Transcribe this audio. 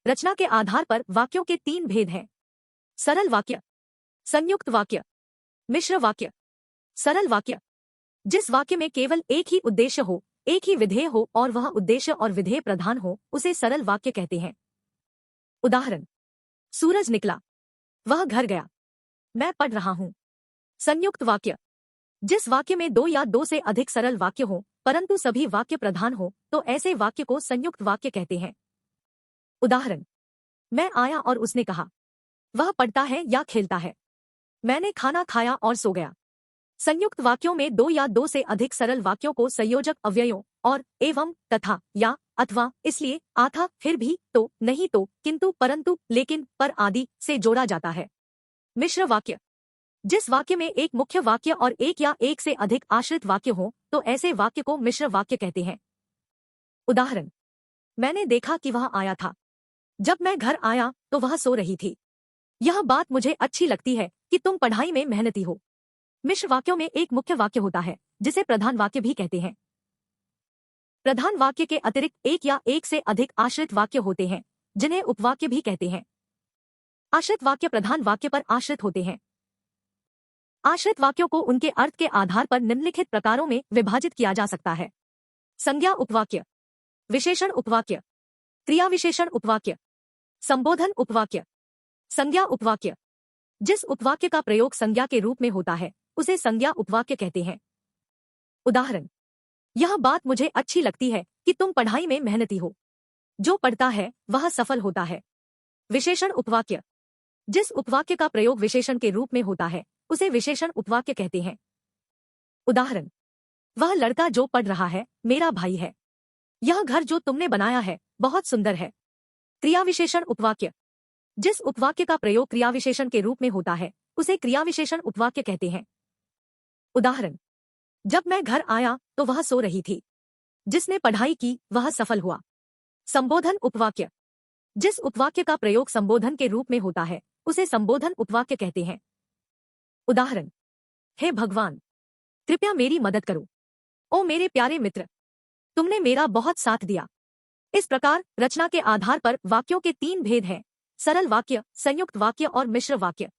रचना के आधार पर वाक्यों के 3 भेद हैं। सरल वाक्य, संयुक्त वाक्य, मिश्र वाक्य। सरल वाक्य, जिस वाक्य में केवल एक ही उद्देश्य हो, एक ही विधेय हो और वह उद्देश्य और विधेय प्रधान हो, उसे सरल वाक्य कहते हैं। उदाहरण, सूरज निकला, वह घर गया, मैं पढ़ रहा हूं। संयुक्त वाक्य, जिस वाक्य में 2 या 2 से अधिक सरल वाक्य हो परंतु सभी वाक्य प्रधान हो तो ऐसे वाक्य को संयुक्त वाक्य कहते हैं। उदाहरण, मैं आया और उसने कहा, वह पढ़ता है या खेलता है। मैंने खाना खाया और सो गया। संयुक्त वाक्यों में 2 या 2 से अधिक सरल वाक्यों को संयोजक अव्ययों और एवं, तथा, या, अथवा, इसलिए, आथा, फिर भी, तो, नहीं तो, किंतु, परंतु, लेकिन, पर आदि से जोड़ा जाता है। मिश्र वाक्य, जिस वाक्य में एक मुख्य वाक्य और एक या एक से अधिक आश्रित वाक्य हो तो ऐसे वाक्य को मिश्र वाक्य कहते हैं। उदाहरण, मैंने देखा कि वह आया था, जब मैं घर आया तो वह सो रही थी। यह बात मुझे अच्छी लगती है कि तुम पढ़ाई में मेहनती हो। मिश्र वाक्यों में एक मुख्य वाक्य होता है जिसे प्रधान वाक्य भी कहते हैं। प्रधान वाक्य के अतिरिक्त एक या एक से अधिक आश्रित वाक्य होते हैं जिन्हें उपवाक्य भी कहते हैं। आश्रित वाक्य प्रधान वाक्य पर आश्रित होते हैं। आश्रित वाक्यों को उनके अर्थ के आधार पर निम्नलिखित प्रकारों में विभाजित किया जा सकता है। संज्ञा उपवाक्य, विशेषण उपवाक्य, क्रिया विशेषण उपवाक्य, संबोधन उपवाक्य। संज्ञा उपवाक्य, जिस उपवाक्य का प्रयोग संज्ञा के रूप में होता है उसे संज्ञा उपवाक्य कहते हैं। उदाहरण, यह बात मुझे अच्छी लगती है कि तुम पढ़ाई में मेहनती हो। जो पढ़ता है वह सफल होता है। विशेषण उपवाक्य, जिस उपवाक्य का प्रयोग विशेषण के रूप में होता है उसे विशेषण उपवाक्य कहते हैं। उदाहरण, वह लड़का जो पढ़ रहा है मेरा भाई है। यह घर जो तुमने बनाया है बहुत सुंदर है। क्रिया विशेषण उपवाक्य, जिस उपवाक्य का प्रयोग क्रिया विशेषण के रूप में होता है उसे क्रिया विशेषण उपवाक्य कहते हैं। उदाहरण, जब मैं घर आया तो वह सो रही थी। जिसने पढ़ाई की वह सफल हुआ। संबोधन उपवाक्य, जिस उपवाक्य का प्रयोग संबोधन के रूप में होता है उसे संबोधन उपवाक्य कहते हैं। उदाहरण, हे भगवान, कृपया मेरी मदद करो। ओ मेरे प्यारे मित्र, तुमने मेरा बहुत साथ दिया। इस प्रकार रचना के आधार पर वाक्यों के 3 भेद हैं: सरल वाक्य, संयुक्त वाक्य और मिश्र वाक्य।